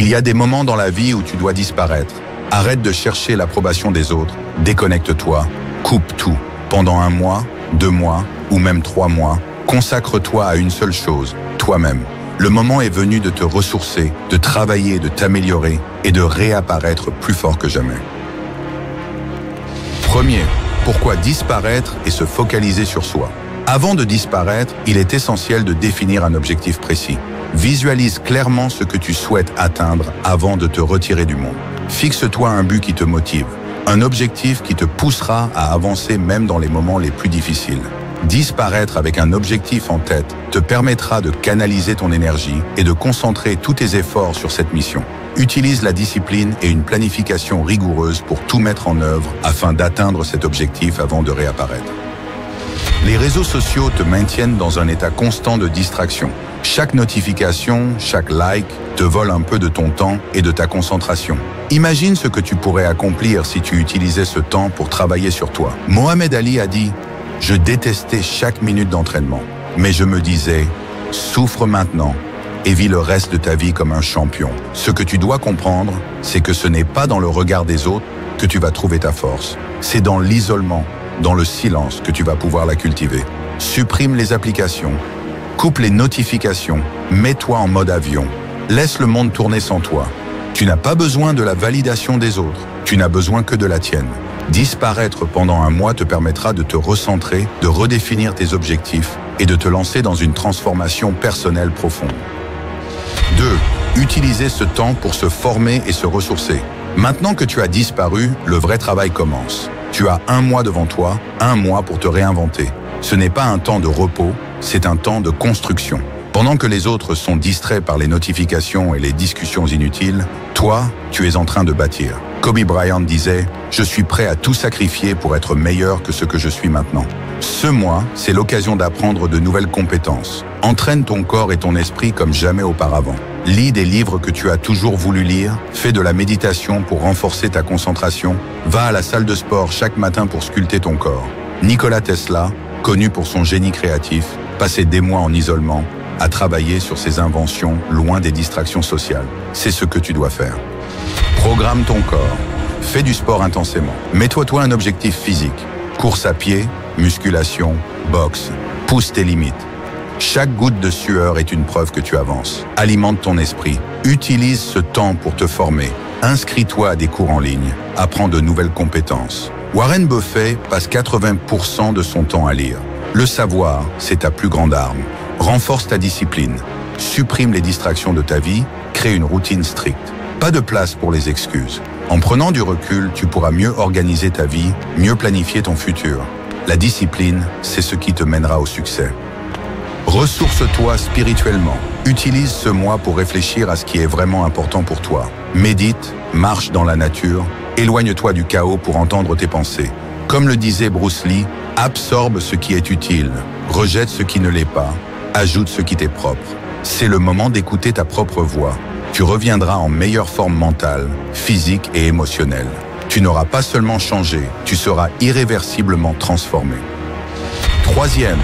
Il y a des moments dans la vie où tu dois disparaître. Arrête de chercher l'approbation des autres, déconnecte-toi, coupe tout. Pendant 1 mois, 2 mois ou même 3 mois, consacre-toi à une seule chose, toi-même. Le moment est venu de te ressourcer, de travailler, de t'améliorer et de réapparaître plus fort que jamais. Premier, pourquoi disparaître et se focaliser sur soi? Avant de disparaître, il est essentiel de définir un objectif précis. Visualise clairement ce que tu souhaites atteindre avant de te retirer du monde. Fixe-toi un but qui te motive, un objectif qui te poussera à avancer même dans les moments les plus difficiles. Disparaître avec un objectif en tête te permettra de canaliser ton énergie et de concentrer tous tes efforts sur cette mission. Utilise la discipline et une planification rigoureuse pour tout mettre en œuvre afin d'atteindre cet objectif avant de réapparaître. Les réseaux sociaux te maintiennent dans un état constant de distraction. Chaque notification, chaque like te vole un peu de ton temps et de ta concentration. Imagine ce que tu pourrais accomplir si tu utilisais ce temps pour travailler sur toi. Mohamed Ali a dit « Je détestais chaque minute d'entraînement, mais je me disais « Souffre maintenant et vis le reste de ta vie comme un champion. » Ce que tu dois comprendre, c'est que ce n'est pas dans le regard des autres que tu vas trouver ta force. C'est dans l'isolement, dans le silence que tu vas pouvoir la cultiver. Supprime les applications, coupe les notifications, mets-toi en mode avion. Laisse le monde tourner sans toi. Tu n'as pas besoin de la validation des autres, tu n'as besoin que de la tienne. Disparaître pendant 1 mois te permettra de te recentrer, de redéfinir tes objectifs et de te lancer dans une transformation personnelle profonde. 2. Utiliser ce temps pour se former et se ressourcer. Maintenant que tu as disparu, le vrai travail commence. Tu as 1 mois devant toi, 1 mois pour te réinventer. Ce n'est pas un temps de repos, c'est un temps de construction. Pendant que les autres sont distraits par les notifications et les discussions inutiles, toi, tu es en train de bâtir. Kobe Bryant disait « Je suis prêt à tout sacrifier pour être meilleur que ce que je suis maintenant ». Ce mois, c'est l'occasion d'apprendre de nouvelles compétences. Entraîne ton corps et ton esprit comme jamais auparavant. Lis des livres que tu as toujours voulu lire, fais de la méditation pour renforcer ta concentration, va à la salle de sport chaque matin pour sculpter ton corps. Nikola Tesla, connu pour son génie créatif, passait des mois en isolement, à travailler sur ses inventions loin des distractions sociales. C'est ce que tu dois faire. Programme ton corps. Fais du sport intensément. Mets-toi un objectif physique. Course à pied, musculation, boxe. Pousse tes limites. Chaque goutte de sueur est une preuve que tu avances. Alimente ton esprit. Utilise ce temps pour te former. Inscris-toi à des cours en ligne. Apprends de nouvelles compétences. Warren Buffett passe 80% de son temps à lire. Le savoir, c'est ta plus grande arme. Renforce ta discipline. Supprime les distractions de ta vie. Crée une routine stricte. Pas de place pour les excuses. En prenant du recul, tu pourras mieux organiser ta vie, mieux planifier ton futur. La discipline, c'est ce qui te mènera au succès. Ressource-toi spirituellement. Utilise ce mois pour réfléchir à ce qui est vraiment important pour toi. Médite, marche dans la nature, éloigne-toi du chaos pour entendre tes pensées. Comme le disait Bruce Lee, absorbe ce qui est utile, rejette ce qui ne l'est pas, ajoute ce qui t'est propre. C'est le moment d'écouter ta propre voix. Tu reviendras en meilleure forme mentale, physique et émotionnelle. Tu n'auras pas seulement changé, tu seras irréversiblement transformé. 3e,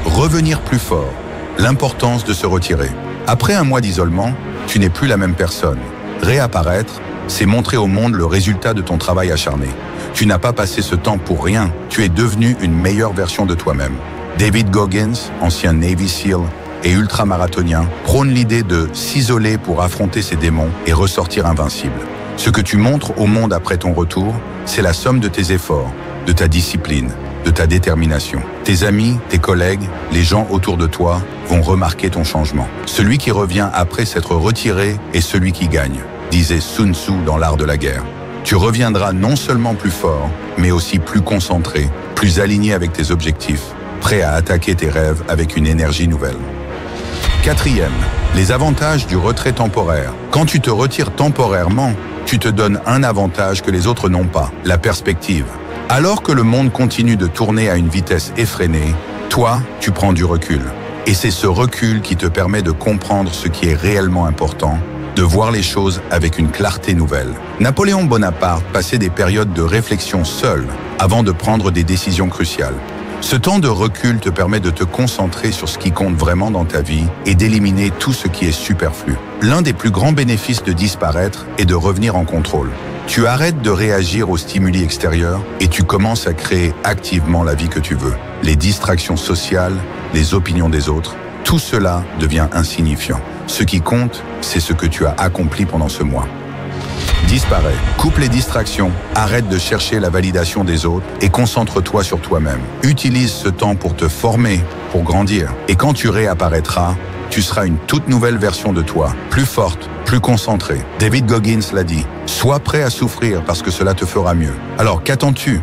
revenir plus fort. L'importance de se retirer. Après 1 mois d'isolement, tu n'es plus la même personne. Réapparaître, c'est montrer au monde le résultat de ton travail acharné. Tu n'as pas passé ce temps pour rien, tu es devenu une meilleure version de toi-même. David Goggins, ancien Navy SEAL et ultramarathonien, prône l'idée de s'isoler pour affronter ses démons et ressortir invincible. Ce que tu montres au monde après ton retour, c'est la somme de tes efforts, de ta discipline, de ta détermination. Tes amis, tes collègues, les gens autour de toi vont remarquer ton changement. Celui qui revient après s'être retiré est celui qui gagne, disait Sun Tzu dans l'art de la guerre. Tu reviendras non seulement plus fort, mais aussi plus concentré, plus aligné avec tes objectifs, prêt à attaquer tes rêves avec une énergie nouvelle. 4e, les avantages du retrait temporaire. Quand tu te retires temporairement, tu te donnes un avantage que les autres n'ont pas, la perspective. Alors que le monde continue de tourner à une vitesse effrénée, toi, tu prends du recul. Et c'est ce recul qui te permet de comprendre ce qui est réellement important, de voir les choses avec une clarté nouvelle. Napoléon Bonaparte passait des périodes de réflexion seul avant de prendre des décisions cruciales. Ce temps de recul te permet de te concentrer sur ce qui compte vraiment dans ta vie et d'éliminer tout ce qui est superflu. L'un des plus grands bénéfices de disparaître est de revenir en contrôle. Tu arrêtes de réagir aux stimuli extérieurs et tu commences à créer activement la vie que tu veux. Les distractions sociales, les opinions des autres, tout cela devient insignifiant. Ce qui compte, c'est ce que tu as accompli pendant ce mois. Disparais. Coupe les distractions, arrête de chercher la validation des autres et concentre-toi sur toi-même. Utilise ce temps pour te former, pour grandir. Et quand tu réapparaîtras, tu seras une toute nouvelle version de toi, plus forte, plus concentrée. David Goggins l'a dit, sois prêt à souffrir parce que cela te fera mieux. Alors qu'attends-tu?